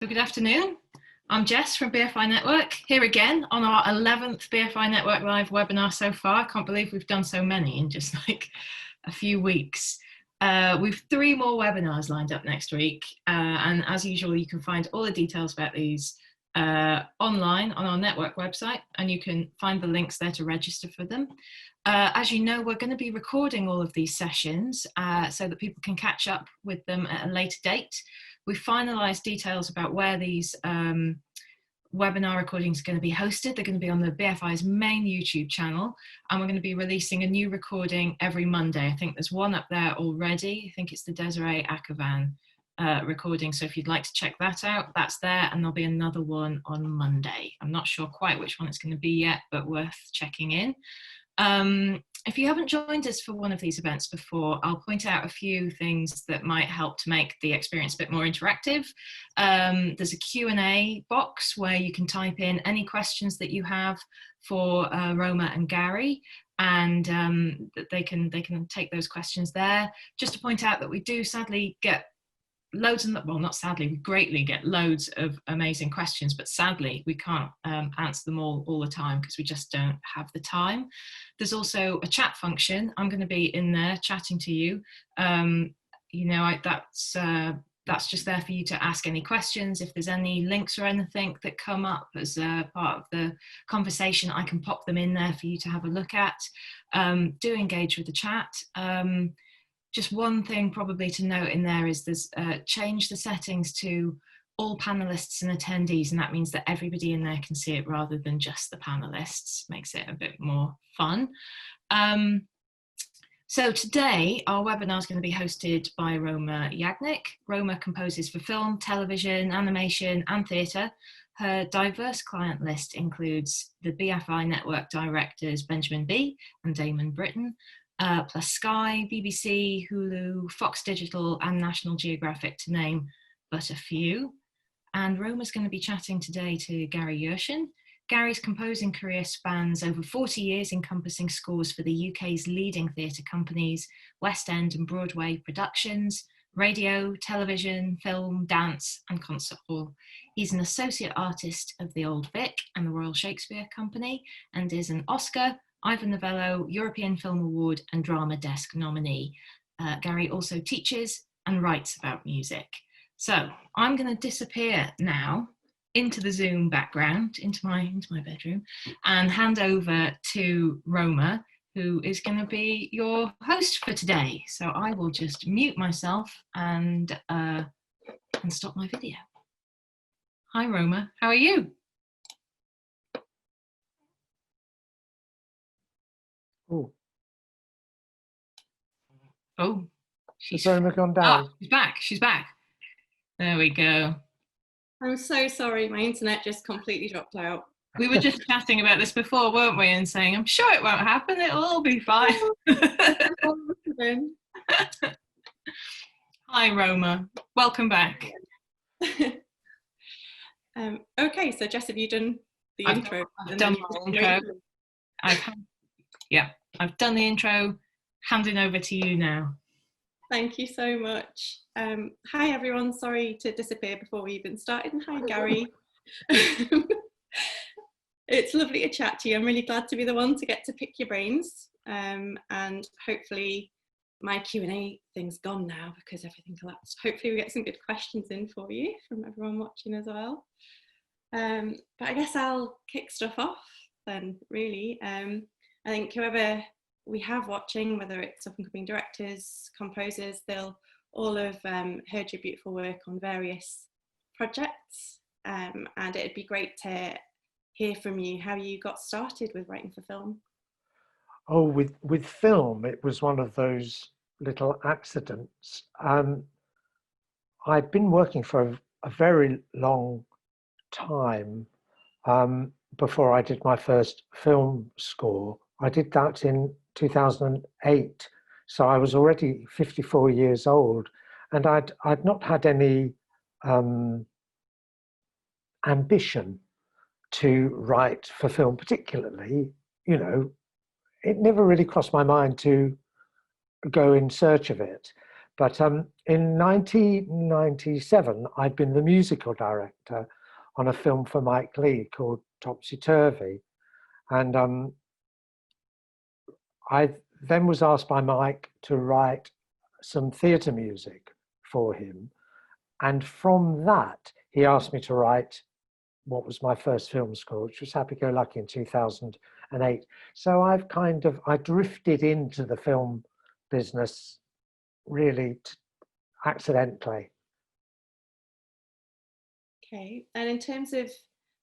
So good afternoon. I'm Jess from BFI Network, here again on our 11th BFI Network Live webinar so far. I can't believe we've done so many in just like a few weeks. We've 3 more webinars lined up next week. And as usual, you can find all the details about these online on our network website, and you can find the links there to register for them. As you know, we're going to be recording all of these sessions so that people can catch up with them at a later date. We've finalised details about where these webinar recordings are going to be hosted. They're going to be on the BFI's main YouTube channel, and we're going to be releasing a new recording every Monday. I think there's one up there already. I think it's the Desiree Akavan recording. So if you'd like to check that out, that's there, and there'll be another one on Monday. I'm not sure quite which one it's going to be yet, but worth checking in. If you haven't joined us for one of these events before, I'll point out a few things that might help to make the experience a bit more interactive. There's a Q&A box where you can type in any questions that you have for Roma and Gary, and they can take those questions there. Just to point out that we do sadly get loads and, well, not sadly, we greatly get loads of amazing questions, but sadly we can't answer them all the time because we just don't have the time. There's also a chat function. I'm going to be in there chatting to you. You know, that's just there for you to ask any questions. If there's any links or anything that come up as part of the conversation, I can pop them in there for you to have a look at. Do engage with the chat. Just one thing probably to note in there is there's change the settings to all panelists and attendees, and that means that everybody in there can see it rather than just the panelists. Makes it a bit more fun. So today our webinar is going to be hosted by Roma Yagnik. Roma composes for film, television, animation and theatre. Her diverse client list includes the BFI network directors Benjamin B and Damon Britton, plus Sky, BBC, Hulu, Fox Digital and National Geographic, to name but a few. And Roma's going to be chatting today to Gary Yershon. Gary's composing career spans over 40 years, encompassing scores for the UK's leading theatre companies, West End and Broadway productions, radio, television, film, dance and concert hall. He's an associate artist of the Old Vic and the Royal Shakespeare Company, and is an Oscar, Ivan Novello, European Film Award and Drama Desk nominee. Gary also teaches and writes about music. So I'm going to disappear now into the Zoom background, into my bedroom, and hand over to Roma, who is going to be your host for today. So I will just mute myself and stop my video. Hi Roma, how are you? Oh, she's gone down. Oh, she's back. There we go. I'm so sorry, my internet just completely dropped out. We were just chatting about this before, weren't we? And saying, I'm sure it won't happen, it'll all be fine. Hi Roma, welcome back. Okay, so Jess, have you done the intro? I've done my intro. I've done the intro. Handing over to you now. Thank you so much. Hi everyone, sorry to disappear before we even started, and hi Gary. It's lovely to chat to you. I'm really glad to be the one to get to pick your brains, and hopefully my Q&A thing's gone now because everything collapsed. Hopefully we get some good questions in for you from everyone watching as well. But I guess I'll kick stuff off then, really. I think whoever we have watching, whether it's up and coming directors, composers, they'll all have heard your beautiful work on various projects, and it'd be great to hear from you how you got started with writing for film. Oh, with film, it was one of those little accidents. I'd been working for a very long time before I did my first film score. I did that in 2008, so I was already 54 years old, and I'd not had any ambition to write for film particularly. You know, it never really crossed my mind to go in search of it. But in 1997, I'd been the musical director on a film for Mike Leigh called Topsy-Turvy. And I then was asked by Mike to write some theatre music for him. And from that, he asked me to write what was my first film score, which was Happy Go Lucky in 2008. So I drifted into the film business really accidentally. Okay, and in terms of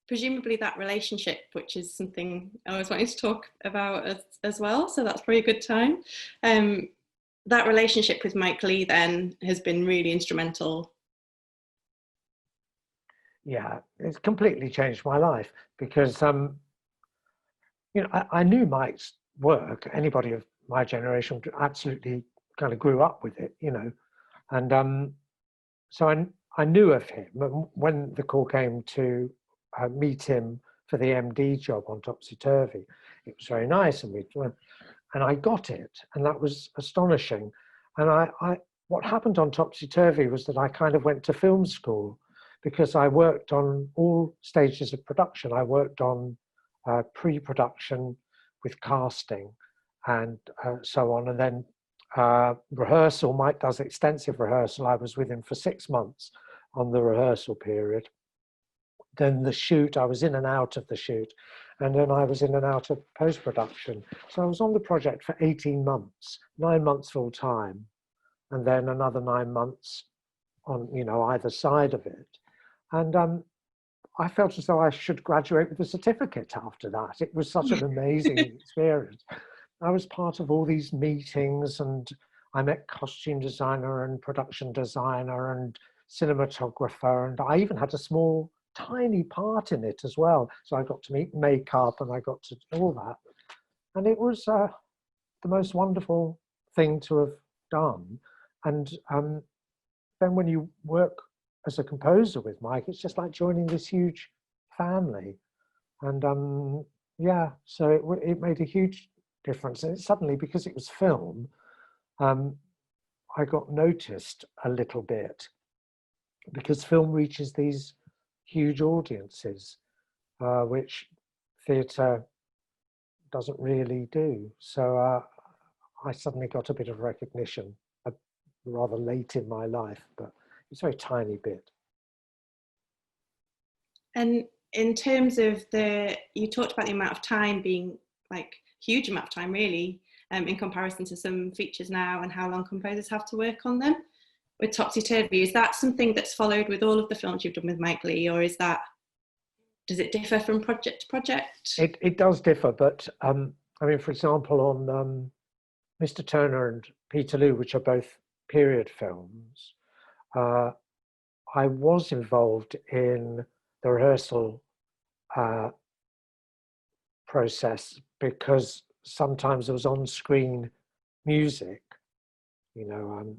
presumably that relationship, which is something I was wanting to talk about as well, so that's probably a good time. That relationship with Mike Leigh then has been really instrumental. Yeah, it's completely changed my life because, you know, I knew Mike's work. Anybody of my generation absolutely kind of grew up with it, you know. And so I knew of him. When the call came to meet him for the MD job on Topsy-Turvy, it was very nice, and I got it, and that was astonishing. And what happened on Topsy-Turvy was that I kind of went to film school because I worked on all stages of production. I worked on pre-production with casting and so on, and then rehearsal. Mike does extensive rehearsal. I was with him for 6 months on the rehearsal period. Then the shoot, I was in and out of the shoot, and then I was in and out of post-production. So I was on the project for 18 months, 9 months full time, and then another 9 months on, you know, either side of it. And I felt as though I should graduate with a certificate after that. It was such an amazing experience. I was part of all these meetings, and I met costume designer and production designer and cinematographer, and I even had a small, tiny part in it as well. So I got to meet makeup, and I got to do all that. And it was the most wonderful thing to have done. And then when you work as a composer with Mike, it's just like joining this huge family. And yeah, so it made a huge difference. And suddenly, because it was film, I got noticed a little bit, because film reaches these huge audiences, which theatre doesn't really do. So I suddenly got a bit of recognition rather late in my life, but it's a very tiny bit. And in terms of you talked about the amount of time being like huge amount of time really, in comparison to some features now and how long composers have to work on them. With Topsy-Turvy, is that something that's followed with all of the films you've done with Mike Leigh, or does it differ from project to project? It does differ, but I mean, for example, on Mr. Turner and Peterloo, which are both period films, I was involved in the rehearsal process because sometimes there was on-screen music, you know,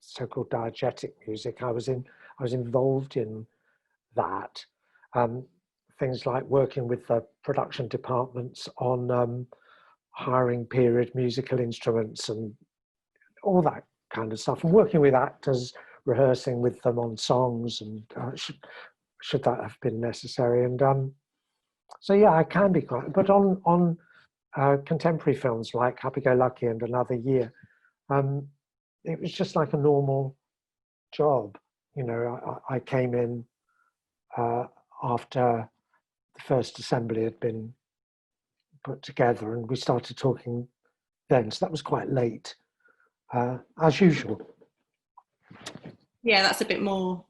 so-called diegetic music. I was involved in that. Things like working with the production departments on hiring period musical instruments and all that kind of stuff, and working with actors, rehearsing with them on songs, and should that have been necessary. And so yeah, I can be quite, but on contemporary films like Happy Go Lucky and Another Year, it was just like a normal job. You know, I came in after the first assembly had been put together, and we started talking then, so that was quite late, as usual. Yeah, that's a bit more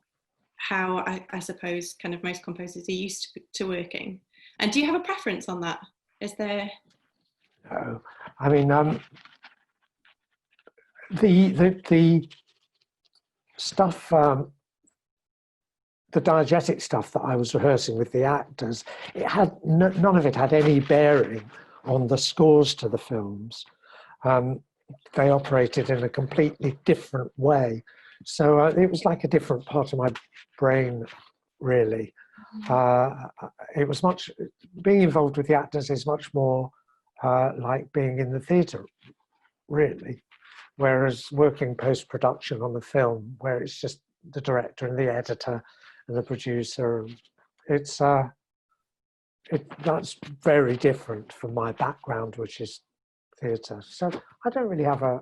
how I suppose kind of most composers are used to working. And do you have a preference on that? Is there? No, I mean, the stuff, the diegetic stuff that I was rehearsing with the actors, it had none of it had any bearing on the scores to the films. They operated in a completely different way. So it was like a different part of my brain, really. It was being involved with the actors is much more like being in the theatre, really. Whereas working post-production on a film, where it's just the director and the editor and the producer, that's very different from my background, which is theatre. So I don't really have a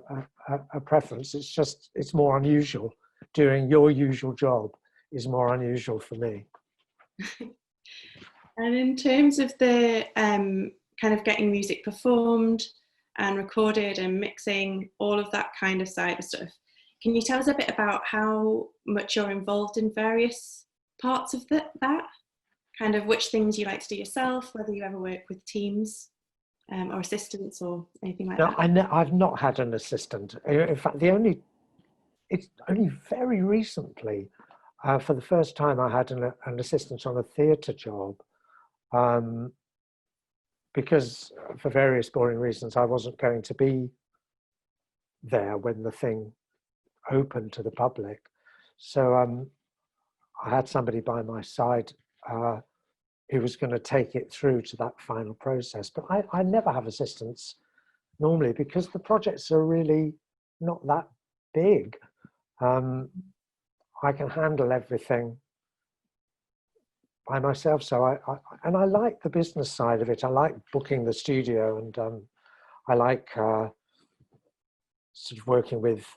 preference. It's more unusual. Doing your usual job is more unusual for me. And in terms of the kind of getting music performed and recorded and mixing, all of that kind of side of stuff, can you tell us a bit about how much you're involved in various parts of that? Kind of which things you like to do yourself, whether you ever work with teams or assistants or anything like that? I've not had an assistant. In fact, it's only very recently, for the first time, I had an assistant on a theatre job. Because for various boring reasons, I wasn't going to be there when the thing opened to the public. So I had somebody by my side who was going to take it through to that final process. But I never have assistants normally because the projects are really not that big. I can handle everything by myself. So I like the business side of it. I like booking the studio, and I like sort of working with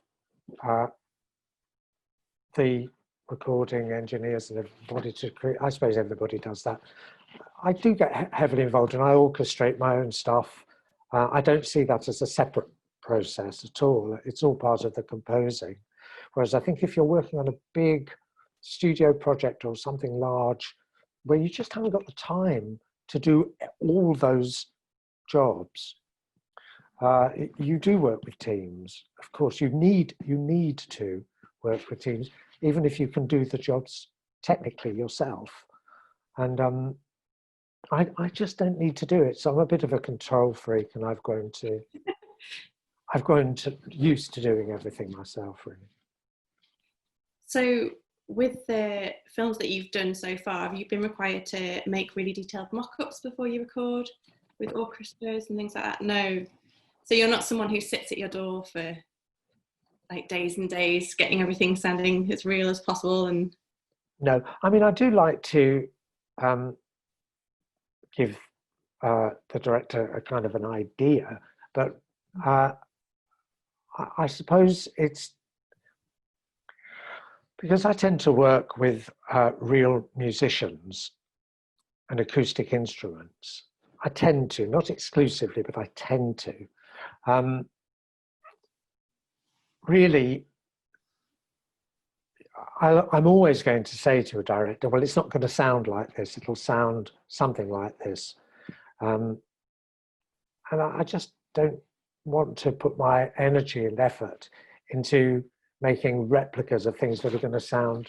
the recording engineers and everybody to create. I suppose everybody does that. I do get heavily involved, and I orchestrate my own stuff. I don't see that as a separate process at all. It's all part of the composing. Whereas I think if you're working on a big studio project or something large, where you just haven't got the time to do all those jobs, you do work with teams. Of course, you need to work with teams, even if you can do the jobs technically yourself. And I just don't need to do it. So I'm a bit of a control freak, and I've grown used to doing everything myself, really. So with the films that you've done so far, have you been required to make really detailed mock-ups before you record with orchestras and things like that? No. So you're not someone who sits at your door for like days and days, getting everything sounding as real as possible? And no, I mean, I do like to give the director a kind of an idea, but I suppose it's because I tend to work with real musicians and acoustic instruments. I tend to, not exclusively, but I tend to. Really, I'm always going to say to a director, well, it's not going to sound like this. It'll sound something like this. And I just don't want to put my energy and effort into making replicas of things that are going to sound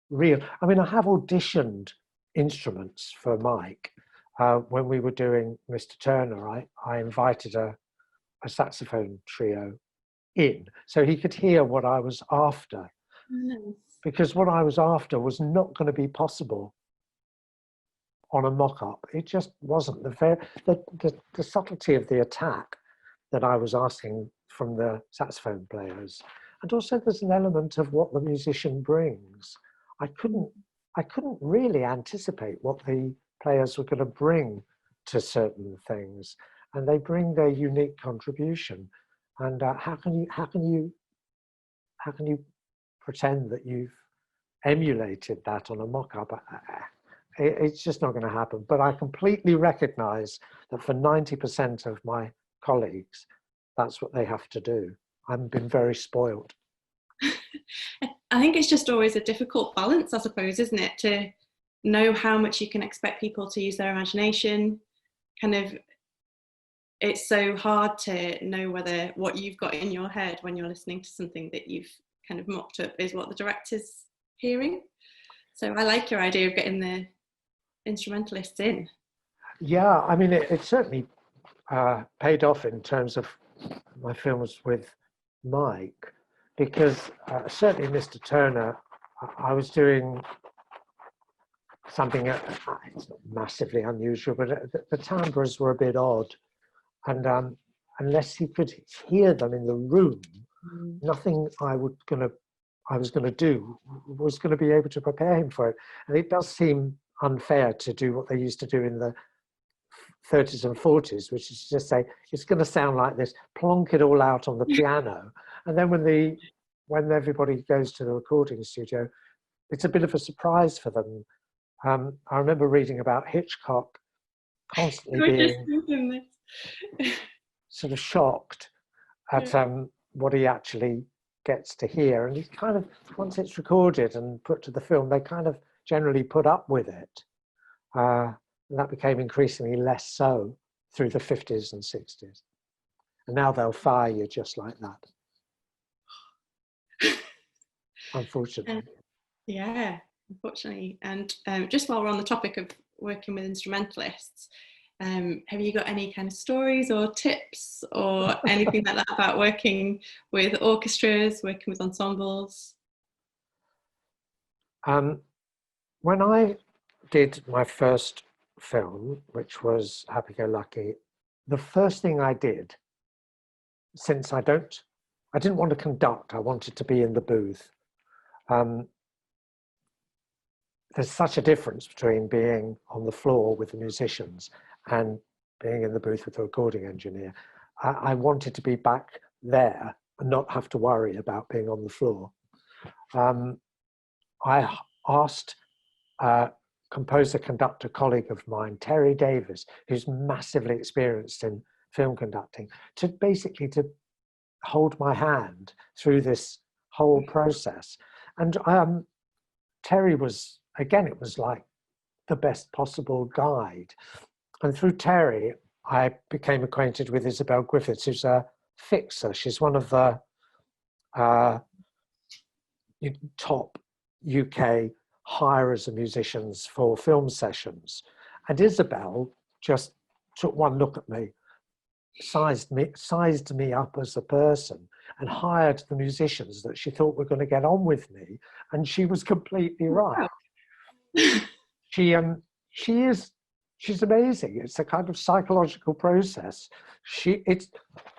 real. I mean, I have auditioned instruments for Mike. When we were doing Mr. Turner, I invited a saxophone trio in so he could hear what I was after. nice. Because what I was after was not going to be possible on a mock-up. It just wasn't. The subtlety of the attack that I was asking from the saxophone players, and also there's an element of what the musician brings. I couldn't really anticipate what the players were going to bring to certain things, and they bring their unique contribution. And how can you pretend that you've emulated that on a mock-up? It's just not going to happen. But I completely recognize that for 90% of my colleagues, that's what they have to do. I've been very spoiled. I think it's just always a difficult balance, I suppose, isn't it? To know how much you can expect people to use their imagination. Kind of, it's so hard to know whether what you've got in your head when you're listening to something that you've kind of mocked up is what the director's hearing. So I like your idea of getting the instrumentalists in. Yeah, I mean, it certainly paid off in terms of my films with Mike, because certainly Mr. Turner, I was doing something, it's not massively unusual, but the timbres were a bit odd. And unless he could hear them in the room, nothing I was going to do was going to be able to prepare him for it. And it does seem unfair to do what they used to do in the 30s and 40s, which is just say, it's going to sound like this, plonk it all out on the piano. And then when everybody goes to the recording studio, it's a bit of a surprise for them. I remember reading about Hitchcock constantly being sort of shocked at what he actually gets to hear. And he's kind of, once it's recorded and put to the film, they kind of generally put up with it. And that became increasingly less so through the 50s and 60s. And now they'll fire you just like that. Unfortunately. Yeah, unfortunately. And just while we're on the topic of working with instrumentalists, have you got any kind of stories or tips or anything like that about working with orchestras, working with ensembles? When I did my first film, which was Happy Go Lucky, the first thing I did, since I didn't want to conduct, I wanted to be in the booth. There's such a difference between being on the floor with the musicians and being in the booth with the recording engineer. I wanted to be back there and not have to worry about being on the floor. I asked a composer conductor colleague of mine, Terry Davis, who's massively experienced in film conducting, to basically hold my hand through this whole process. And Terry was, again, it was like the best possible guide. And through Terry, I became acquainted with Isabel Griffiths, who's a fixer. She's one of the top UK hirers of musicians for film sessions. And Isabel just took one look at me, sized me up as a person, and hired the musicians that she thought were going to get on with me. And she was completely right. She's amazing. It's a kind of psychological process. It's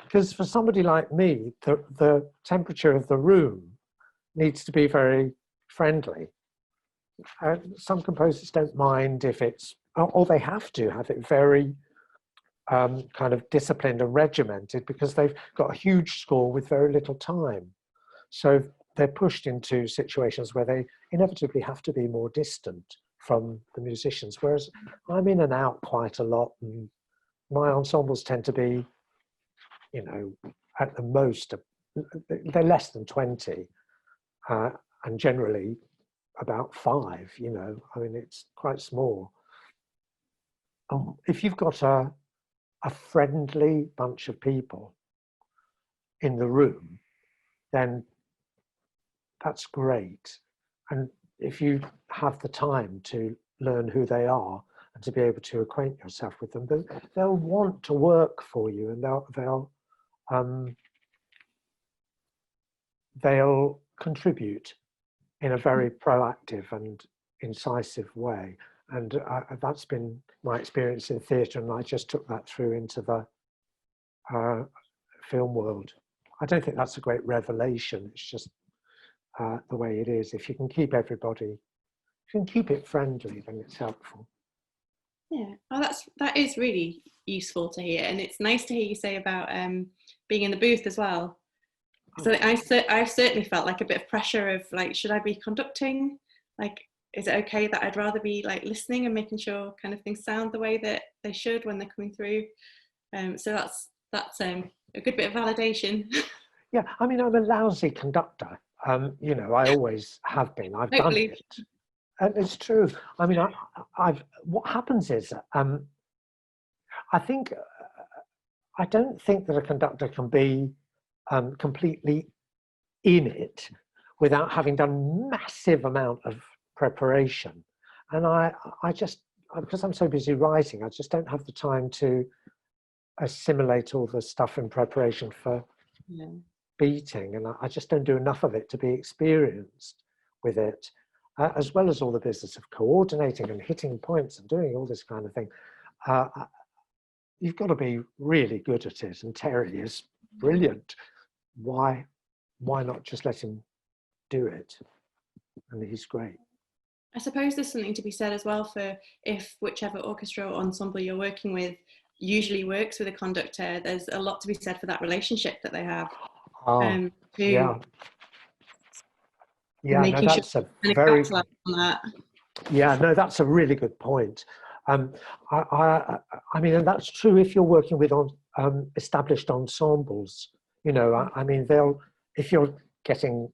because for somebody like me, the temperature of the room needs to be very friendly. Some composers don't mind if it's, or they have to have it very kind of disciplined and regimented, because they've got a huge score with very little time. So they're pushed into situations where they inevitably have to be more distant from the musicians, whereas I'm in and out quite a lot, and my ensembles tend to be, you know, at the most, they're less than 20, and generally about 5, you know, I mean, it's quite small. If you've got a friendly bunch of people in the room, then that's great. And if you have the time to learn who they are and to be able to acquaint yourself with them, they'll want to work for you, and they'll contribute in a very proactive and incisive way. And that's been my experience in theatre, and I just took that through into the film world. I don't think that's a great revelation. It's just the way it is. If you can keep everybody, if you can keep it friendly, then it's helpful. Yeah, oh, that is really useful to hear, and it's nice to hear you say about being in the booth as well. So I've certainly felt like a bit of pressure of like, should I be conducting? Like, is it okay that I'd rather be like listening and making sure kind of things sound the way that they should when they're coming through? So that's a good bit of validation. Yeah, I mean, I'm a lousy conductor. You know, I always have been. I've done it, and it's true. I mean, what happens is, I think, I don't think that a conductor can be completely in it without having done massive amount of preparation. And I just, because I'm so busy writing, I just don't have the time to assimilate all the stuff in preparation for beating, and I just don't do enough of it to be experienced with it, as well as all the business of coordinating and hitting points and doing all this kind of thing. you've got to be really good at it, and Terry is brilliant. Why not just let him do it? And he's great. I suppose there's something to be said as well for if whichever orchestra or ensemble you're working with usually works with a conductor, there's a lot to be said for that relationship that they have. Yeah, no, making that's sure a very, on that. yeah, no, that's a really good point. I mean, and that's true if you're working with established ensembles. You know, I mean, if you're getting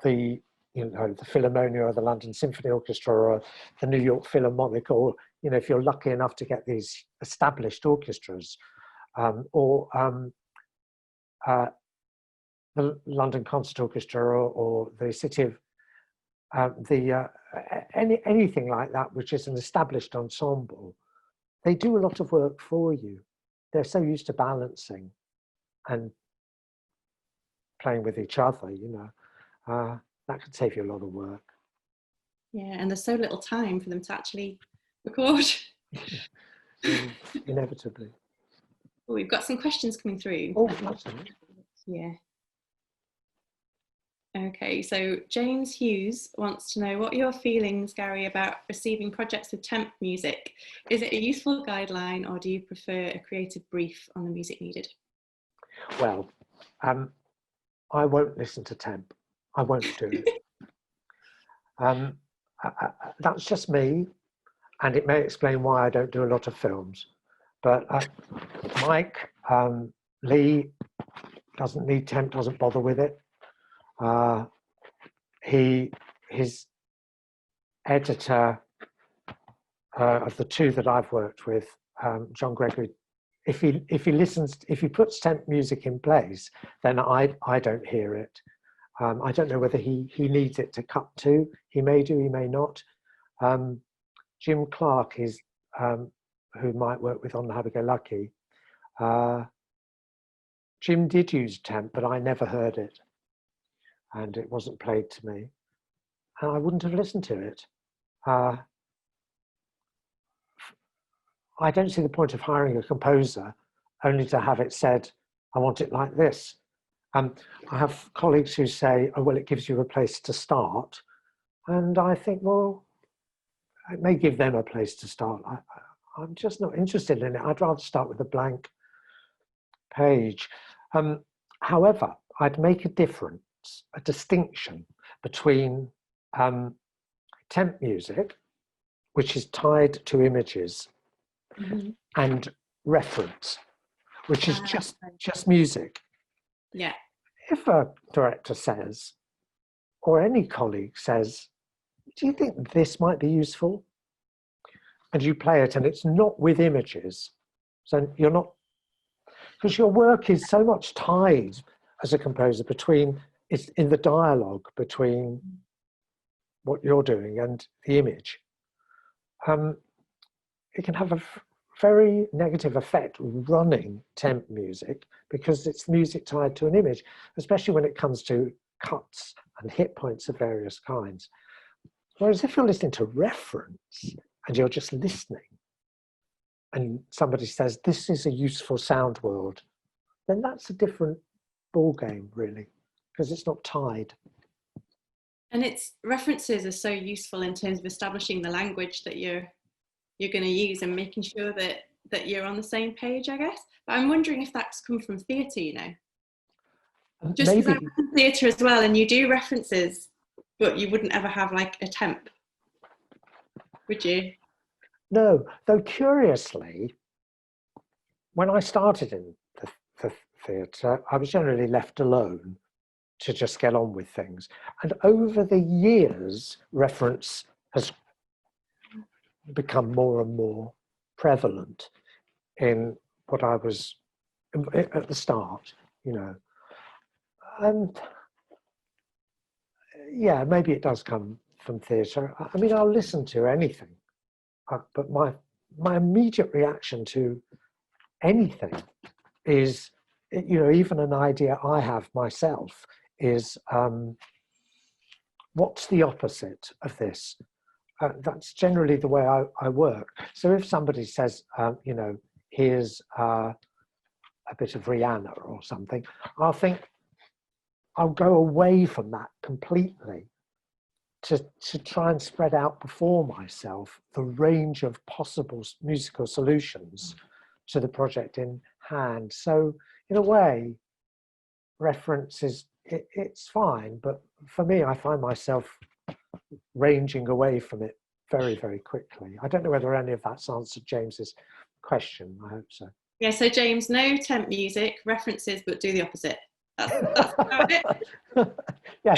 the Philharmonia or the London Symphony Orchestra or the New York Philharmonic, or if you're lucky enough to get these established orchestras, or the London Concert Orchestra or the City of anything like that, which is an established ensemble, they do a lot of work for you. They're so used to balancing and playing with each other, that could save you a lot of work. Yeah, and there's so little time for them to actually record. Inevitably. Oh, we've got some questions coming through. Oh, absolutely. Yeah. Okay, so James Hughes wants to know, what are your feelings, Gary, about receiving projects with temp music? Is it a useful guideline, or do you prefer a creative brief on the music needed? Well, I won't listen to temp. I won't do it. That's just me, and it may explain why I don't do a lot of films. But Mike Leigh doesn't need temp, doesn't bother with it. His editor of the two that I've worked with, John Gregory, if he puts temp music in place, then I don't hear it. I don't know whether he needs it to cut to. He may do, he may not. Jim Clark is who might work with on Happy Go Lucky. Jim did use temp, but I never heard it, and it wasn't played to me, and I wouldn't have listened to it. I don't see the point of hiring a composer only to have it said, I want it like this. I have colleagues who say, oh, well, it gives you a place to start. And I think, well, it may give them a place to start. I'm just not interested in it. I'd rather start with a blank page. However, I'd make a distinction between temp music, which is tied to images, and reference, which is just music. Yeah. If a director says, or any colleague says, do you think this might be useful? And you play it and it's not with images. So you're not, because your work is so much tied as a composer it's in the dialogue between what you're doing and the image. It can have a very negative effect running temp music because it's music tied to an image, especially when it comes to cuts and hit points of various kinds. Whereas if you're listening to reference and you're just listening and somebody says, this is a useful sound world, then that's a different ball game, really, because it's not tied. And its references are so useful in terms of establishing the language that you're going to use and making sure that you're on the same page, I guess. But I'm wondering if that's come from theatre, Just because I'm in theatre as well, and you do references, but you wouldn't ever have like a temp, would you? No, though curiously, when I started in the theatre, I was generally left alone to just get on with things. And over the years, reference has become more and more prevalent in what I was at the start, And yeah, maybe it does come from theatre. I mean, I'll listen to anything, but my immediate reaction to anything is, even an idea I have myself is, what's the opposite of this? That's generally the way I work. So if somebody says, here's a bit of Rihanna or something, I'll go away from that completely to try and spread out before myself the range of possible musical solutions to the project in hand. So in a way, reference is, it's fine, but for me, I find myself ranging away from it very, very quickly. I don't know whether any of that's answered James's question. I hope so. Yeah, so James, no temp music, references, but do the opposite. That's about it. Yeah,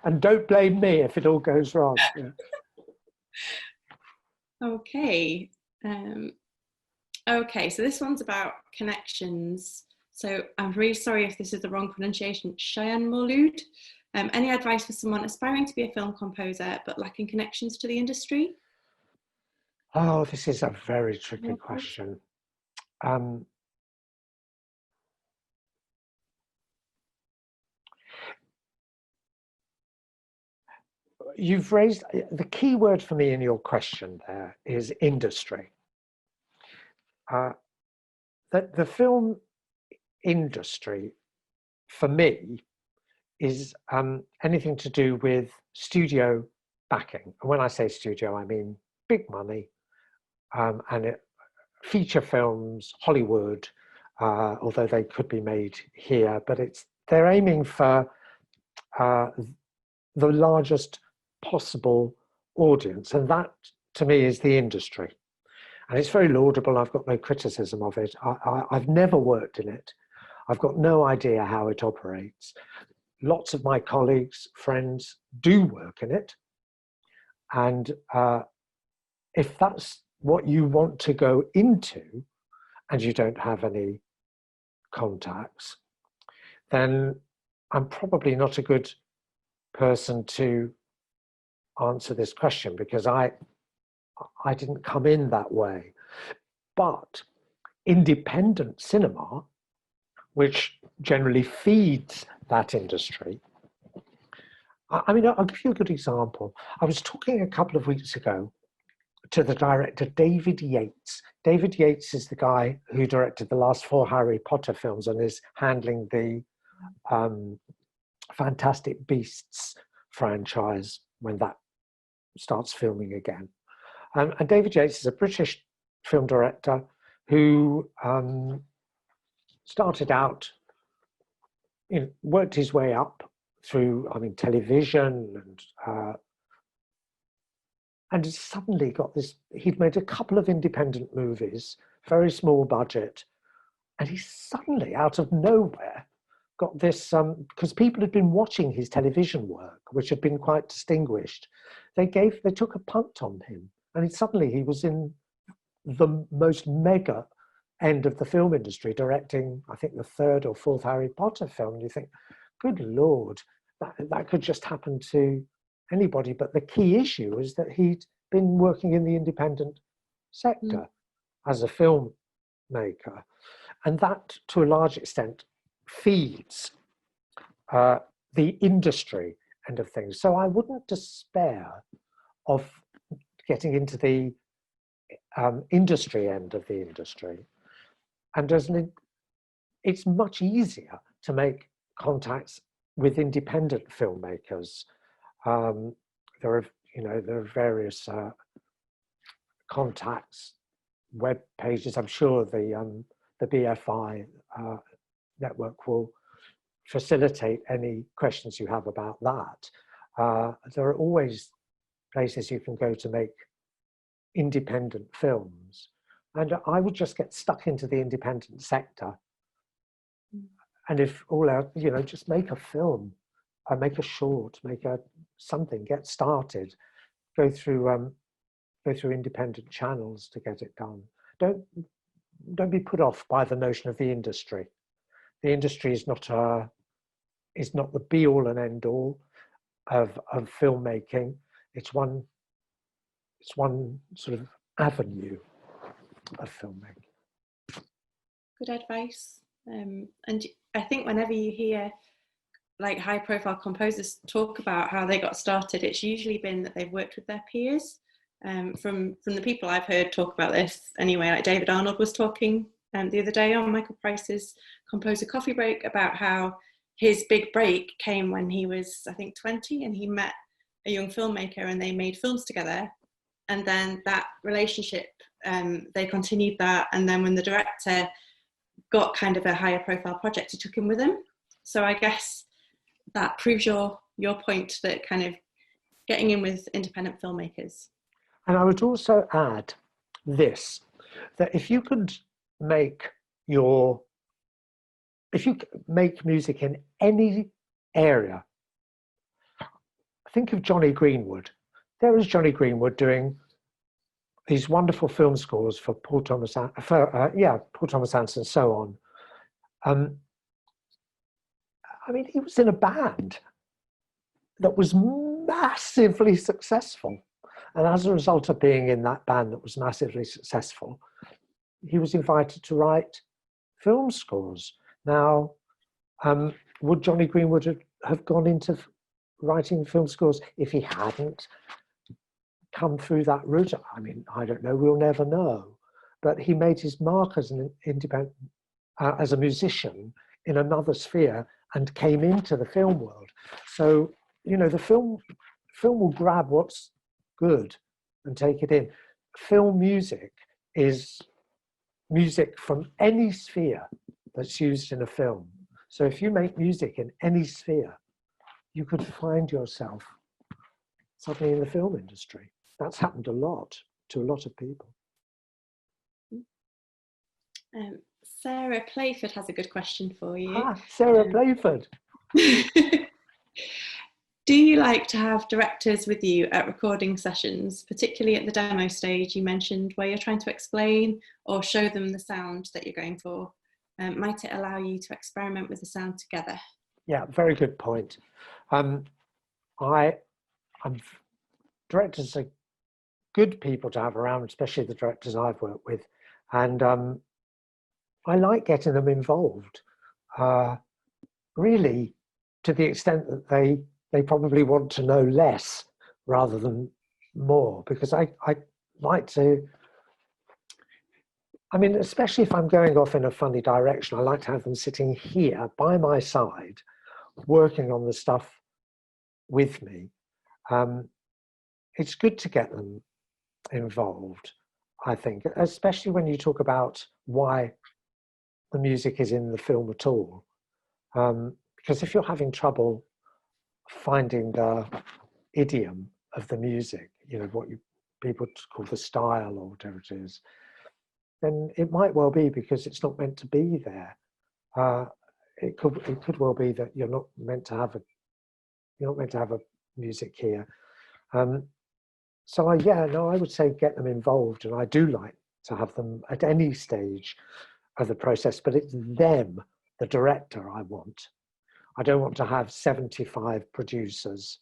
and don't blame me if it all goes wrong. Yeah. Okay. Okay, so this one's about connections. So I'm really sorry if this is the wrong pronunciation. Cheyenne Maulud. Any advice for someone aspiring to be a film composer but lacking connections to the industry? Oh, this is a very tricky question. You've raised, the key word for me in your question there is industry. The film industry, for me, is anything to do with studio backing. And when I say studio, I mean big money, and feature films, Hollywood, although they could be made here, but they're aiming for the largest possible audience, and that to me is the industry. And it's very laudable. I've got no criticism of it. I've never worked in it. I've got no idea how it operates. Lots of my colleagues, friends do work in it. And if that's what you want to go into and you don't have any contacts, then I'm probably not a good person to answer this question, because I didn't come in that way. But independent cinema, which generally feeds that industry, I mean, I'll give you a good example. I was talking a couple of weeks ago to the director, David Yates. David Yates is the guy who directed the last 4 Harry Potter films and is handling the Fantastic Beasts franchise when that starts filming again. And David Yates is a British film director who started out, worked his way up through, television and suddenly got this. He'd made a couple of independent movies, very small budget, and he suddenly, out of nowhere, got this, because people had been watching his television work, which had been quite distinguished. They took a punt on him, and suddenly he was in the most mega end of the film industry, directing, I think, the 3rd or 4th Harry Potter film. And you think, good Lord, that could just happen to anybody. But the key issue is that he'd been working in the independent sector as a filmmaker. And that, to a large extent, feeds the industry end of things. So I wouldn't despair of getting into the industry end of the industry. And it's much easier to make contacts with independent filmmakers. There are various contacts, web pages. I'm sure the BFI network will facilitate any questions you have about that. There are always places you can go to make independent films. And I would just get stuck into the independent sector. And if all out, just make a film, make a short, something, get started, go through independent channels to get it done. Don't be put off by the notion of the industry. The industry is not the be all and end all of filmmaking. It's one sort of avenue of filmmaking. Good advice. And I think whenever you hear like high profile composers talk about how they got started, it's usually been that they've worked with their peers From the people I've heard talk about this anyway, like David Arnold was talking the other day on Michael Price's Composer Coffee Break about how his big break came when he was, I think, 20, and he met a young filmmaker and they made films together. And then that relationship, they continued that. And then when the director got kind of a higher profile project, he took him with him. So I guess that proves your point, that kind of getting in with independent filmmakers. And I would also add this, that if you could make music in any area, think of Johnny Greenwood. There is Johnny Greenwood doing these wonderful film scores for Paul Thomas Anderson, and so on. I mean, he was in a band that was massively successful. And as a result of being in that band that was massively successful, he was invited to write film scores. Now, would Johnny Greenwood have gone into writing film scores if he hadn't come through that route? I mean, I don't know, we'll never know. But he made his mark as an independent, as a musician in another sphere, and came into the film world. So, you know, the film will grab what's good and take it in. Film music is music from any sphere that's used in a film. So if you make music in any sphere, you could find yourself suddenly in the film industry. That's happened a lot to a lot of people. Sarah Playford has a good question for you. Sarah Playford. Do you like to have directors with you at recording sessions, particularly at the demo stage you mentioned, where you're trying to explain or show them the sound that you're going for? Might it allow you to experiment with the sound together? Yeah, very good point. Directors are good people to have around, especially the directors I've worked with. And I like getting them involved, really, to the extent that they probably want to know less rather than more, because I like to, I mean, especially if I'm going off in a funny direction, I like to have them sitting here by my side, working on the stuff with me. It's good to get them involved, I think, especially when you talk about why the music is in the film at all. Because if you're having trouble finding the idiom of the music, you know, what people call the style or whatever it is, then it might well be because it's not meant to be there. It could well be that you're not meant to have a music here. So I would say get them involved, and I do like to have them at any stage of the process, but it's them, the director, I want. I don't want to have 75 producers,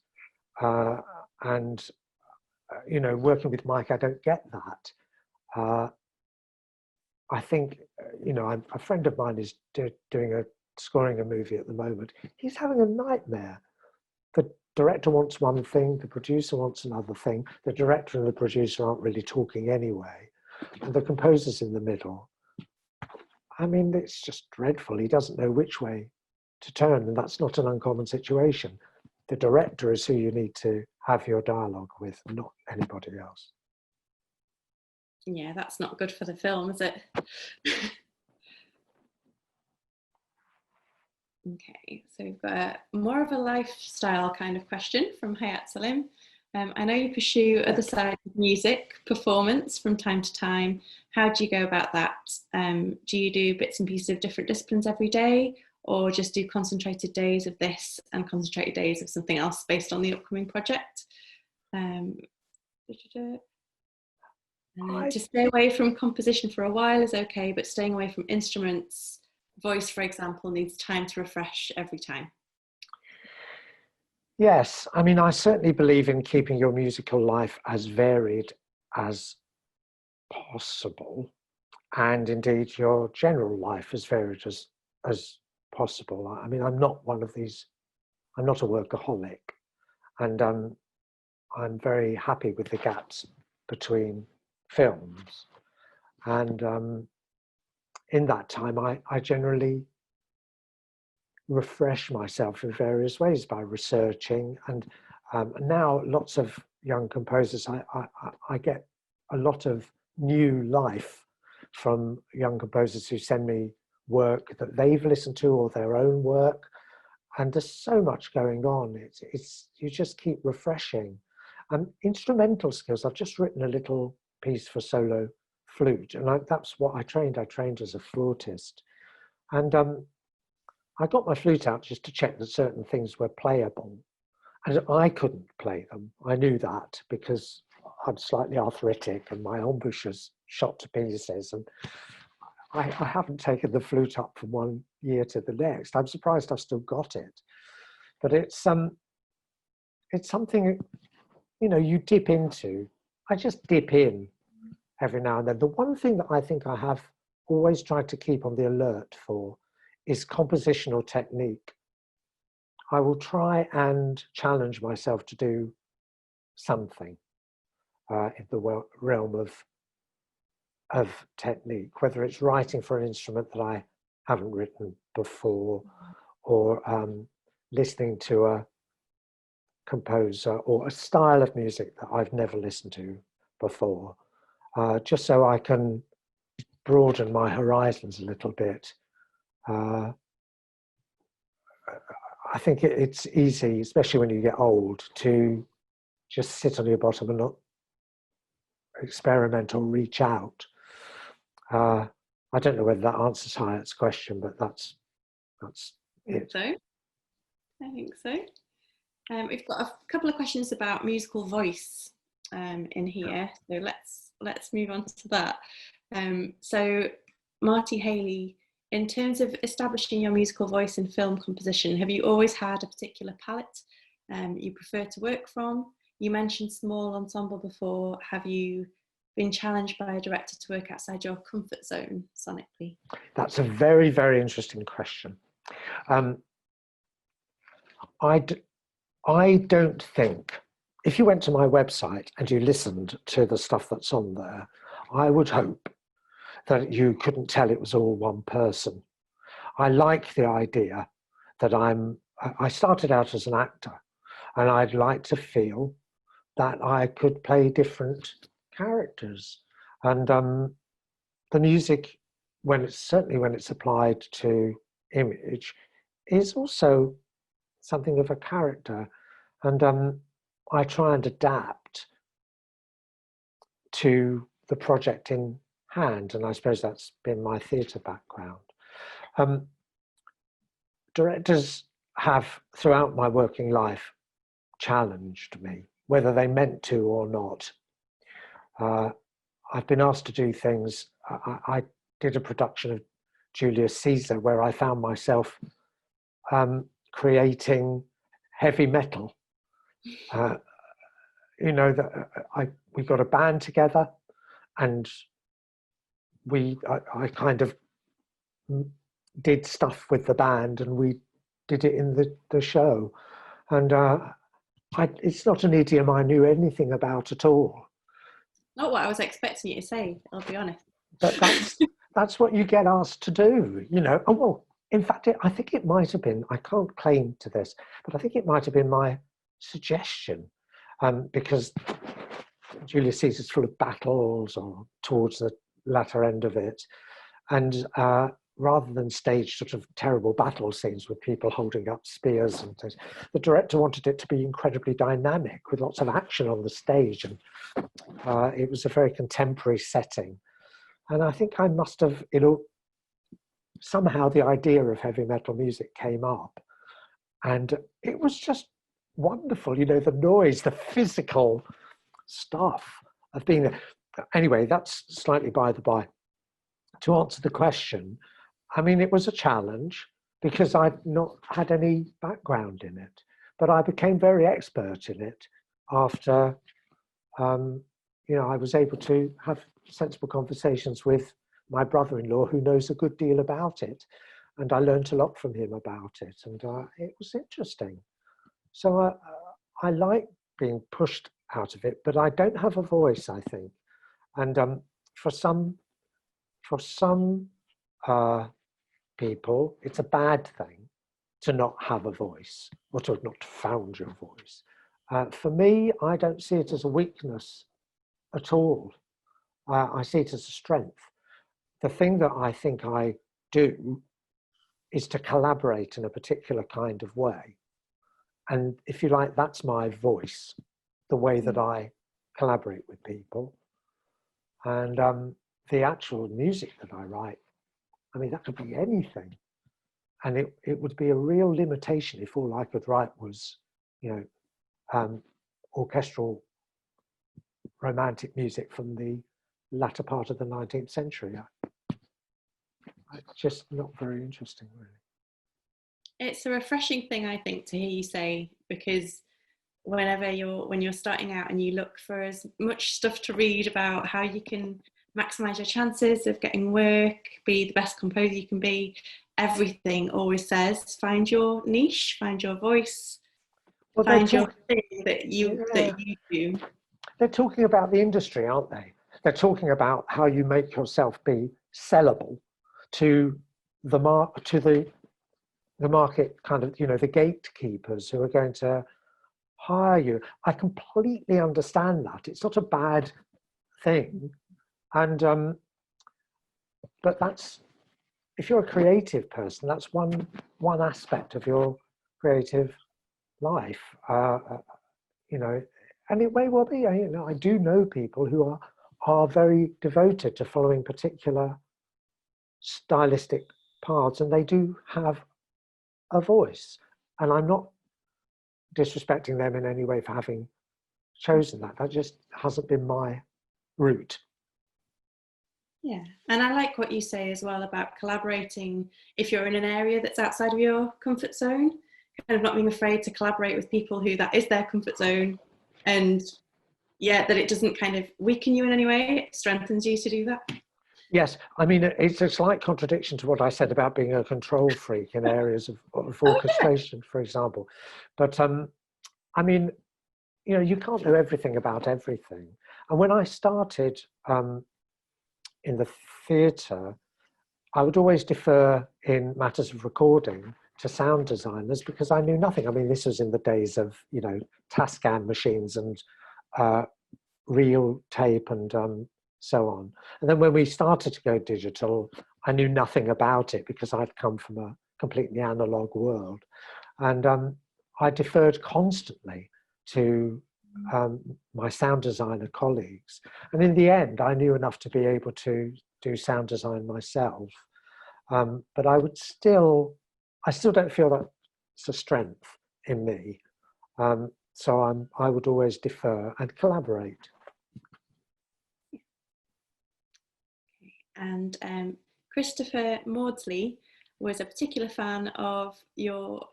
and you know, working with Mike, I don't get that. I think, you know, a friend of mine is scoring a movie at the moment. He's having a nightmare. The director wants one thing, the producer wants another thing. The director and the producer aren't really talking anyway, and the composer's in the middle. I mean, it's just dreadful. He doesn't know which way to turn, and that's not an uncommon situation. The director is who you need to have your dialogue with, not anybody else. Yeah, that's not good for the film, is it? Okay, so we've got more of a lifestyle kind of question from Hayat Salim. I know you pursue other sides of music, performance from time to time. How do you go about that? Do you do bits and pieces of different disciplines every day, or just do concentrated days of this and concentrated days of something else based on the upcoming project? To stay away from composition for a while is okay, but staying away from instruments, voice, for example, needs time to refresh every time. Yes, I mean, I certainly believe in keeping your musical life as varied as possible, and indeed your general life as varied as possible. I mean, I'm not one of these, I'm not a workaholic, and I'm very happy with the gaps between films. And in that time, I generally refresh myself in various ways by researching. And now lots of young composers, I get a lot of new life from young composers who send me work that they've listened to or their own work. And there's so much going on. It's you just keep refreshing. And instrumental skills, I've just written a little piece for solo flute, and that's what I trained. I trained as a flautist. And I got my flute out just to check that certain things were playable. And I couldn't play them. I knew that because I'm slightly arthritic and my embouchure's shot to pieces. And I haven't taken the flute up from one year to the next. I'm surprised I've still got it. But it's something, you know, you dip into. I just dip in every now and then. The one thing that I think I have always tried to keep on the alert for is compositional technique. I will try and challenge myself to do something in the realm of technique, whether it's writing for an instrument that I haven't written before, or listening to a composer or a style of music that I've never listened to before, just so I can broaden my horizons a little bit. I think it's easy, especially when you get old, to just sit on your bottom and not experiment or reach out. I don't know whether that answers Hyatt's question, but that's it. I think so. We've got a couple of questions about musical voice in here, so let's move on to that. So Marty Haley, in terms of establishing your musical voice in film composition, have you always had a particular palette you prefer to work from? You mentioned small ensemble before. Have you been challenged by a director to work outside your comfort zone sonically? That's a very, very interesting question. I don't think, if you went to my website and you listened to the stuff that's on there, I would hope that you couldn't tell it was all one person. I like the idea that I started out as an actor, and I'd like to feel that I could play different characters. And the music, certainly when it's applied to image, is also something of a character. And I try and adapt to the project in hand, and I suppose that's been my theatre background. Directors have, throughout my working life, challenged me, whether they meant to or not. I've been asked to do things. I did a production of Julius Caesar where I found myself creating heavy metal. You know, we got a band together, and I kind of did stuff with the band, and we did it in the show. And it's not an idiom I knew anything about at all. Not what I was expecting you to say, I'll be honest. But that's what you get asked to do, you know. Oh, well, in fact, I think it might have been, I can't claim to this, but I think it might have been my suggestion, because Julius Caesar's full of battles, or towards the latter end of it. And rather than stage sort of terrible battle scenes with people holding up spears and things, the director wanted it to be incredibly dynamic with lots of action on the stage. And it was a very contemporary setting. And I think I must have, somehow the idea of heavy metal music came up. And it was just wonderful, you know, the noise, the physical stuff of being there. Anyway, that's slightly by the by. To answer the question, I mean, it was a challenge because I'd not had any background in it, but I became very expert in it after, you know, I was able to have sensible conversations with my brother-in-law, who knows a good deal about it, and I learned a lot from him about it, and it was interesting. So I like being pushed out of it, but I don't have a voice, I think. And for some people, it's a bad thing to not have a voice or to have not found your voice. For me, I don't see it as a weakness at all. I see it as a strength. The thing that I think I do is to collaborate in a particular kind of way. And if you like, that's my voice, the way that I collaborate with people. And the actual music that I write, I mean, that could be anything. And it would be a real limitation if all I could write was, orchestral romantic music from the latter part of the 19th century. It's just not very interesting, really. It's a refreshing thing, I think, to hear you say, because when you're starting out and you look for as much stuff to read about how you can maximize your chances of getting work, be the best composer you can be, everything always says find your niche, find your voice, find your thing that you do. They're talking about the industry, aren't they? They're talking about how you make yourself be sellable to the market, kind of, the gatekeepers who are going to hire you. I completely understand that. It's not a bad thing. And but that's, if you're a creative person, that's one aspect of your creative life. And it may well be. I do know people who are very devoted to following particular stylistic paths, and they do have a voice. And I'm not disrespecting them in any way for having chosen that. That just hasn't been my route. Yeah, and I like what you say as well about collaborating if you're in an area that's outside of your comfort zone, kind of not being afraid to collaborate with people who that is their comfort zone, and that it doesn't kind of weaken you in any way, it strengthens you to do that. Yes, I mean, it's a slight contradiction to what I said about being a control freak in areas of orchestration, for example. But I mean, you can't know everything about everything. And when I started in the theatre, I would always defer in matters of recording to sound designers because I knew nothing. I mean, this was in the days of, Tascam machines and reel tape and so on. And then when we started to go digital, I knew nothing about it because I'd come from a completely analog world. And I deferred constantly to my sound designer colleagues. And in the end, I knew enough to be able to do sound design myself. But I still don't feel that's a strength in me. So I would always defer and collaborate. And Christopher Maudsley was a particular fan of your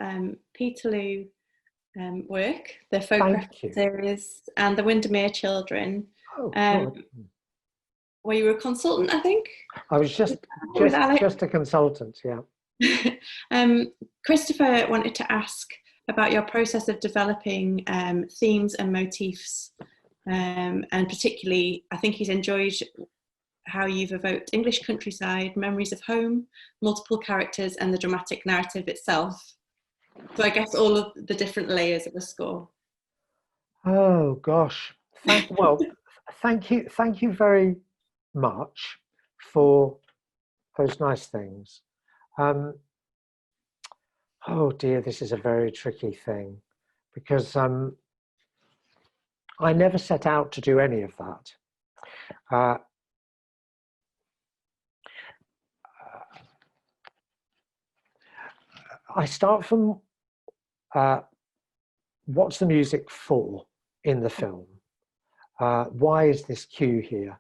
Peterloo work, the folk series, and the Windermere Children. Where you were a consultant, I think. I was just a consultant, yeah. Christopher wanted to ask about your process of developing themes and motifs, and particularly, I think he's enjoyed how you've evoked English countryside, memories of home, multiple characters, and the dramatic narrative itself. So I guess all of the different layers of the score. Oh gosh, thank you very much for those nice things. Oh dear, this is a very tricky thing because I never set out to do any of that. I start from what's the music for in the film? Why is this cue here?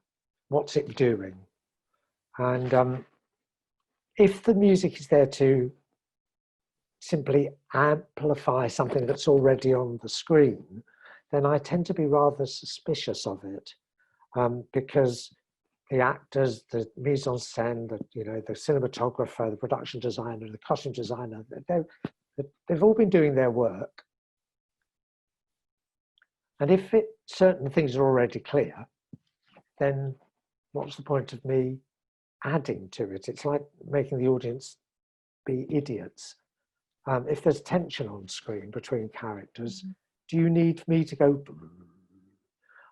What's it doing? And if the music is there to simply amplify something that's already on the screen, then I tend to be rather suspicious of it because the actors, the mise en scène, the cinematographer, the production designer, the costume designer, they've all been doing their work. And if certain things are already clear, then what's the point of me adding to it? It's like making the audience be idiots. If there's tension on screen between characters, do you need me to go?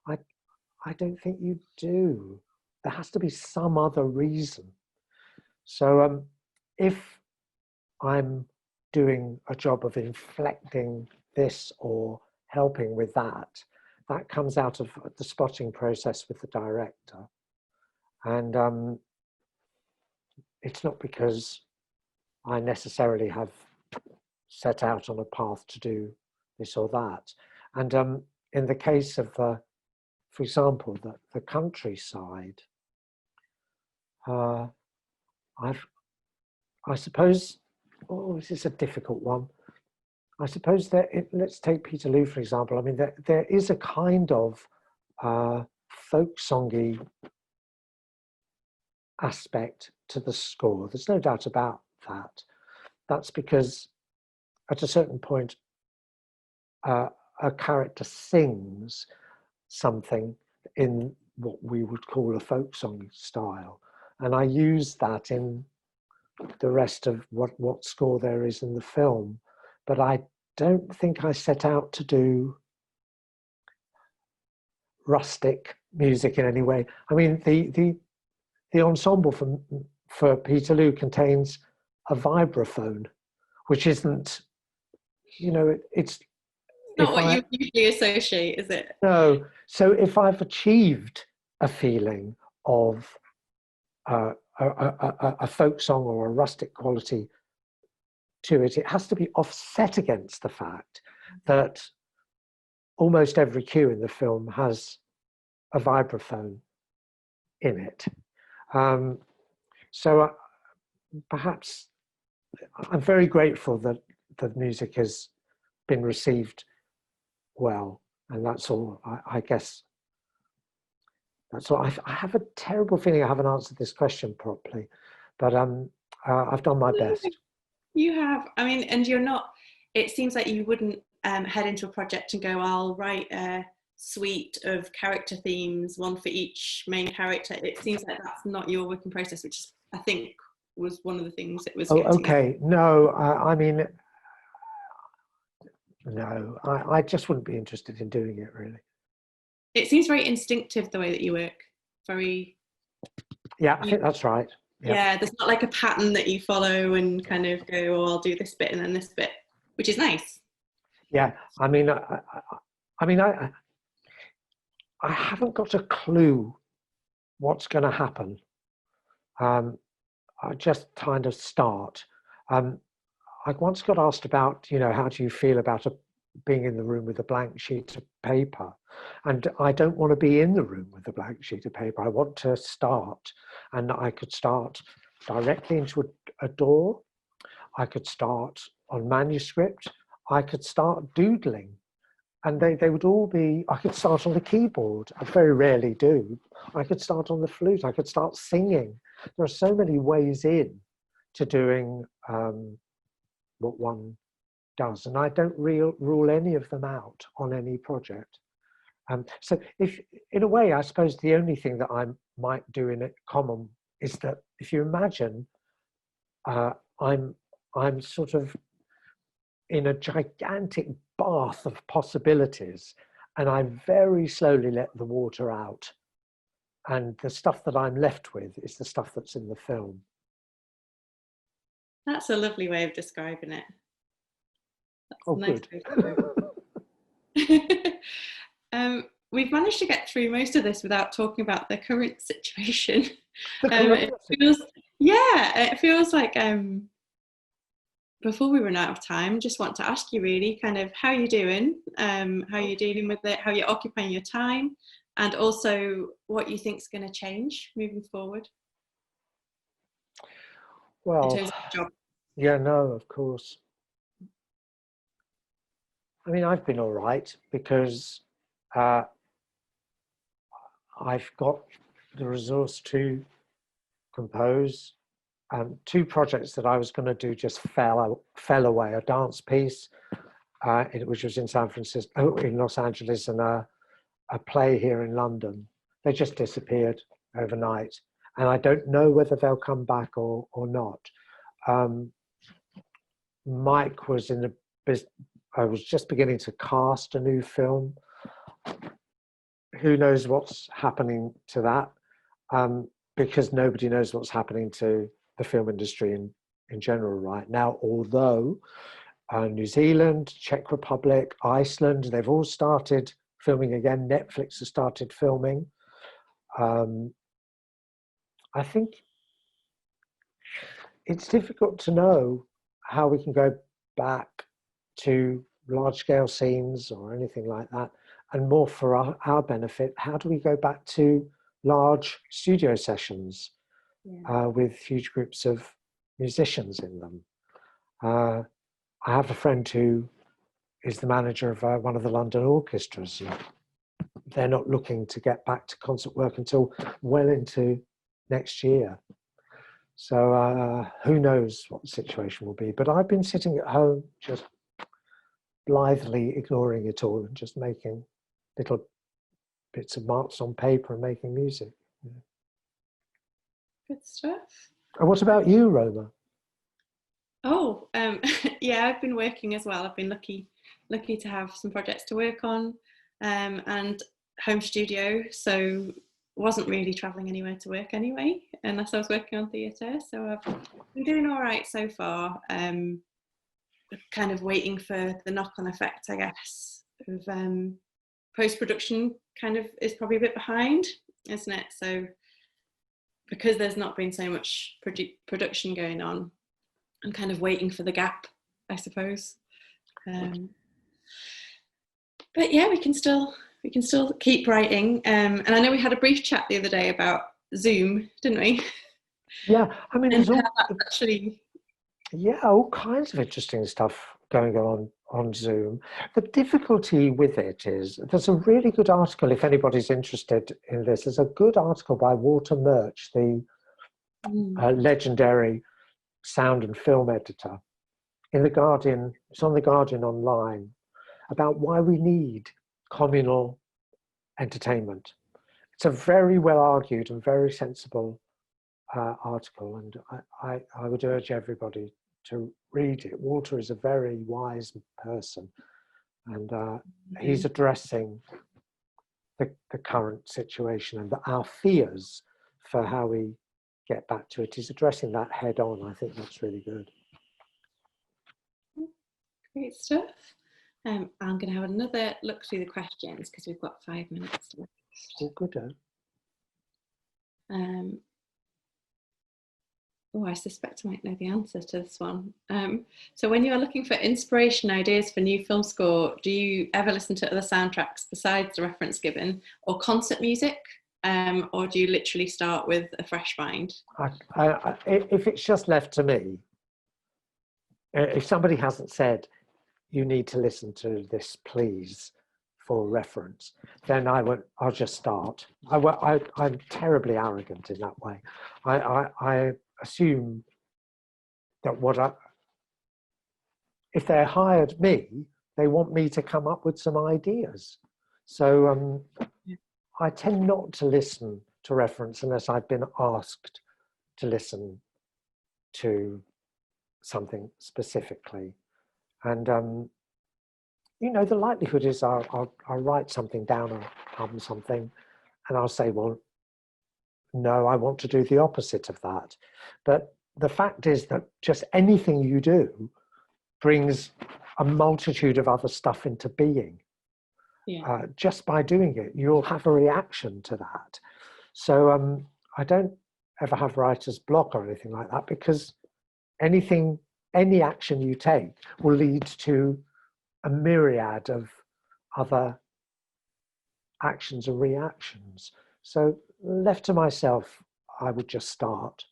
I don't think you do. There has to be some other reason. So if I'm doing a job of inflecting this or helping with that, that comes out of the spotting process with the director. And it's not because I necessarily have set out on a path to do this or that. And in the case of, for example, the countryside, I suppose, oh, this is a difficult one. I suppose that, let's take Peterloo, for example. I mean, there is a kind of folk songy aspect to the score. There's no doubt about that. That's because at a certain point, a character sings something in what we would call a folk song style. And I use that in the rest of what score there is in the film. But I don't think I set out to do rustic music in any way. I mean, the ensemble for Peterloo contains a vibraphone, which isn't, you know, it's not what you usually associate, is it? No. So if I've achieved a feeling of a folk song or a rustic quality to it, it has to be offset against the fact that almost every cue in the film has a vibraphone in it. So perhaps I'm very grateful that the music has been received well, and that's all. I guess that's all. I have a terrible feeling I haven't answered this question properly, but I've done my best. You have. I mean, and you're not. It seems like you wouldn't head into a project and go, "I'll write a suite of character themes, one for each main character." It seems like that's not your working process, which is, I think, was one of the things that was. Oh, okay. No, I mean, no, I just wouldn't be interested in doing it, really. It seems very instinctive the way that you work. Very. Yeah, I think that's right. Yep. Yeah, there's not like a pattern that you follow and kind of go, "Oh, I'll do this bit and then this bit," which is nice. Yeah, I mean, I haven't got a clue what's going to happen. I just kind of start. I once got asked about, you know, how do you feel about being in the room with a blank sheet of paper? And I don't want to be in the room with a blank sheet of paper. I want to start, and I could start directly into a door. I could start on manuscript. I could start doodling. And they would all be, I could start on the keyboard. I very rarely do. I could start on the flute. I could start singing. There are so many ways in to doing what one does. And I don't rule any of them out on any project. So if, in a way, I suppose the only thing that I might do in it common is that if you imagine I'm sort of in a gigantic bath of possibilities, and I very slowly let the water out. And the stuff that I'm left with is the stuff that's in the film. That's a lovely way of describing it. That's oh, nice good. We've managed to get through most of this without talking about the current situation. It feels like before we run out of time, just want to ask you really kind of how you're doing, how you're dealing with it, how you're occupying your time, and also what you think is going to change moving forward. Well, in terms of the job. Yeah, no, of course. I mean, I've been all right because I've got the resource to compose. Two projects that I was going to do just fell away. A dance piece which was in San Francisco, in Los Angeles, and a play here in London. They just disappeared overnight, and I don't know whether they'll come back or not. Mike was I was just beginning to cast a new film. Who knows what's happening to that? Because nobody knows what's happening to the film industry in general right now, although New Zealand, Czech Republic, Iceland, they've all started filming again. Netflix has started filming. I think it's difficult to know how we can go back to large-scale scenes or anything like that, and more for our benefit, how do we go back to large studio sessions with huge groups of musicians in them? I have a friend who is the manager of one of the London orchestras. They're not looking to get back to concert work until well into next year. So who knows what the situation will be. But I've been sitting at home just blithely ignoring it all and just making little bits of marks on paper and making music. Good stuff. And what about you, Roma? Oh, yeah, I've been working as well. I've been lucky to have some projects to work on, and home studio, so wasn't really traveling anywhere to work anyway, unless I was working on theatre. So I've been doing all right so far. Kind of waiting for the knock-on effect, I guess, of post-production. Kind of is probably a bit behind, isn't it? So because there's not been so much production going on, I'm kind of waiting for the gap, I suppose. But yeah, we can still keep writing. And I know we had a brief chat the other day about Zoom, didn't we? Yeah, I mean, there's all all kinds of interesting stuff going on Zoom. The difficulty with it is there's a really good article, if anybody's interested in this, there's a good article by Walter Murch, the legendary sound and film editor, in The Guardian. It's on The Guardian online, about why we need communal entertainment. It's a very well argued and very sensible article, and I would urge everybody to read it. Walter is a very wise person, and he's addressing the current situation and our fears for how we get back to it. He's addressing that head on. I think that's really good. Great stuff. I'm going to have another look through the questions because we've got 5 minutes left. Oh, good. Oh, I suspect I might know the answer to this one. So when you are looking for inspiration ideas for new film score, do you ever listen to other soundtracks besides the reference given, or concert music? Or do you literally start with a fresh mind? If it's just left to me, if somebody hasn't said, you need to listen to this, please, for reference, then I'll just start. I'm terribly arrogant in that way. I assume that if they hired me, they want me to come up with some ideas. So I tend not to listen to reference unless I've been asked to listen to something specifically. And the likelihood is I'll write something down or hum something, and I'll say, well, no, I want to do the opposite of that. But the fact is that just anything you do brings a multitude of other stuff into being. Yeah. Just by doing it, you'll have a reaction to that. So I don't ever have writer's block or anything like that, because any action you take will lead to a myriad of other actions and reactions. So left to myself, I would just start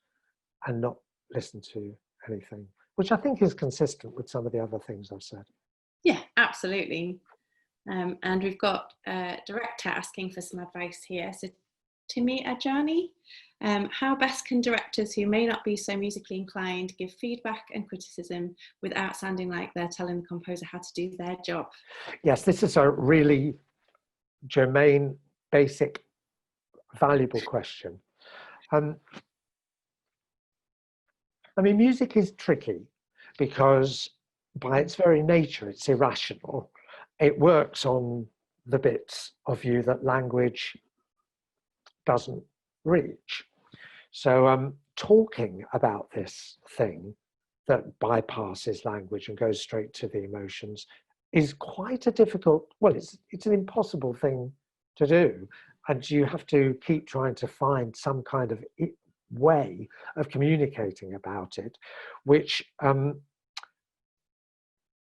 and not listen to anything, which I think is consistent with some of the other things I've said. Yeah, absolutely. And we've got a director asking for some advice here. So Timi Ajani. How best can directors who may not be so musically inclined give feedback and criticism without sounding like they're telling the composer how to do their job? Yes, this is a really germane, basic, valuable question. I mean, music is tricky because by its very nature, it's irrational. It works on the bits of you that language doesn't reach. So talking about this thing that bypasses language and goes straight to the emotions is quite a difficult, well, it's an impossible thing to do. And you have to keep trying to find some kind of way of communicating about it, which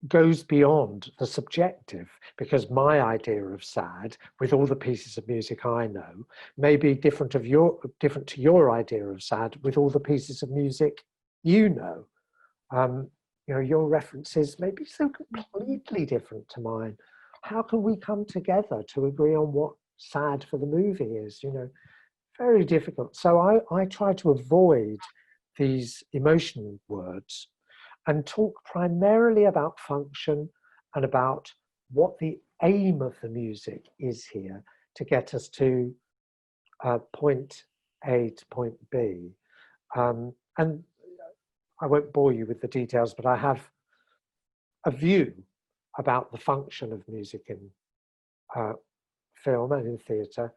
goes beyond the subjective, because my idea of sad, with all the pieces of music I know, may be different to your idea of sad with all the pieces of music you know. You know, your references may be so completely different to mine. How can we come together to agree on what sad for the movie is? You know, very difficult. So I try to avoid these emotional words and talk primarily about function and about what the aim of the music is here to get us to point A to point B. And I won't bore you with the details, but I have a view about the function of music in film and in theatre,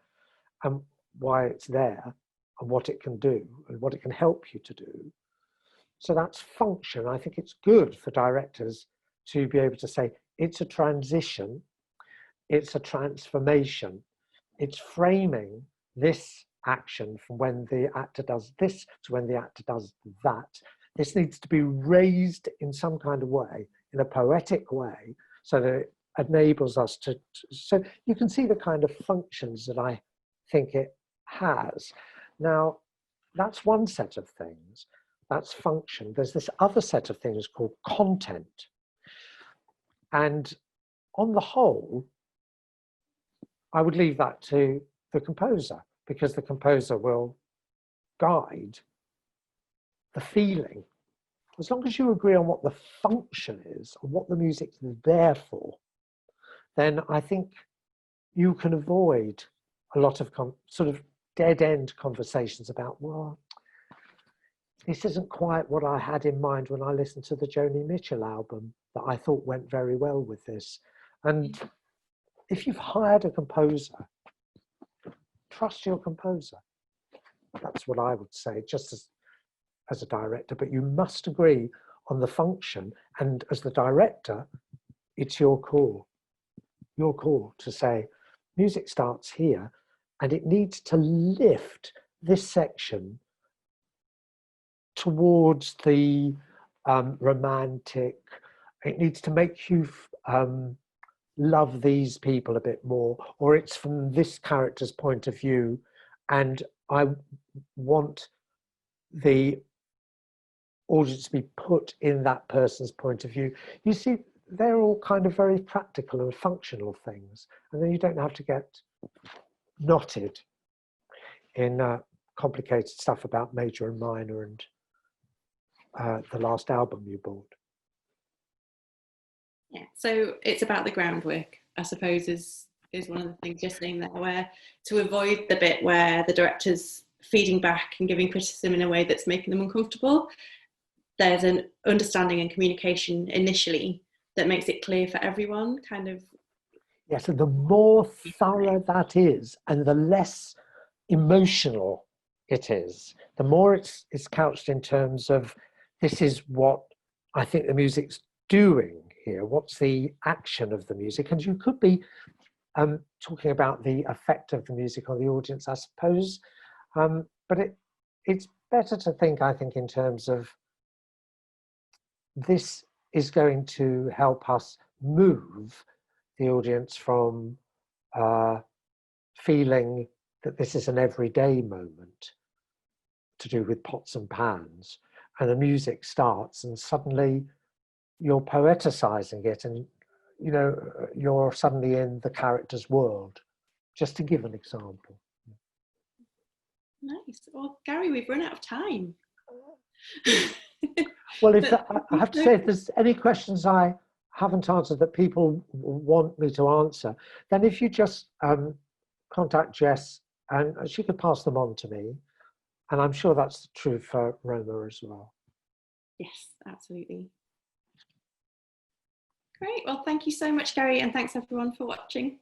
and why it's there and what it can do and what it can help you to do. So that's function. I think it's good for directors to be able to say it's a transition, it's a transformation, it's framing this action from when the actor does this to when the actor does that. This needs to be raised in some kind of way, in a poetic way, so that it enables us to, so you can see the kind of functions that I think it has. Now, that's one set of things. That's function. There's this other set of things called content. And on the whole, I would leave that to the composer, because the composer will guide the feeling. As long as you agree on what the function is, and what the music is there for, then I think you can avoid a lot of sort of dead-end conversations about, well, this isn't quite what I had in mind when I listened to the Joni Mitchell album that I thought went very well with this. And if you've hired a composer, trust your composer. That's what I would say, just as a director, but you must agree on the function. And as the director, it's your call to say, music starts here and it needs to lift this section towards the romantic. It needs to make you love these people a bit more, or it's from this character's point of view, and I want the audience to be put in that person's point of view. You see, they're all kind of very practical and functional things, and then you don't have to get knotted in complicated stuff about major and minor and the last album you bought. Yeah, so it's about the groundwork, I suppose, is one of the things you're saying there, where to avoid the bit where the director's feeding back and giving criticism in a way that's making them uncomfortable, there's an understanding and communication initially that makes it clear for everyone, kind of. Yes, and the more thorough that is, and the less emotional it is, the more it's couched in terms of, this is what I think the music's doing here. What's the action of the music? And you could be talking about the effect of the music on the audience, I suppose. But it's better to think, I think, in terms of, this is going to help us move the audience from feeling that this is an everyday moment to do with pots and pans, and the music starts and suddenly you're poeticizing it, and you know, you're suddenly in the character's world, just to give an example. Nice. Well, Gary, we've run out of time. Well, I have to say, if there's any questions I haven't answered that people want me to answer, then if you just contact Jess, and she could pass them on to me. And I'm sure that's true for Roma as well. Yes, absolutely. Great. Well, thank you so much, Gary, and thanks everyone for watching.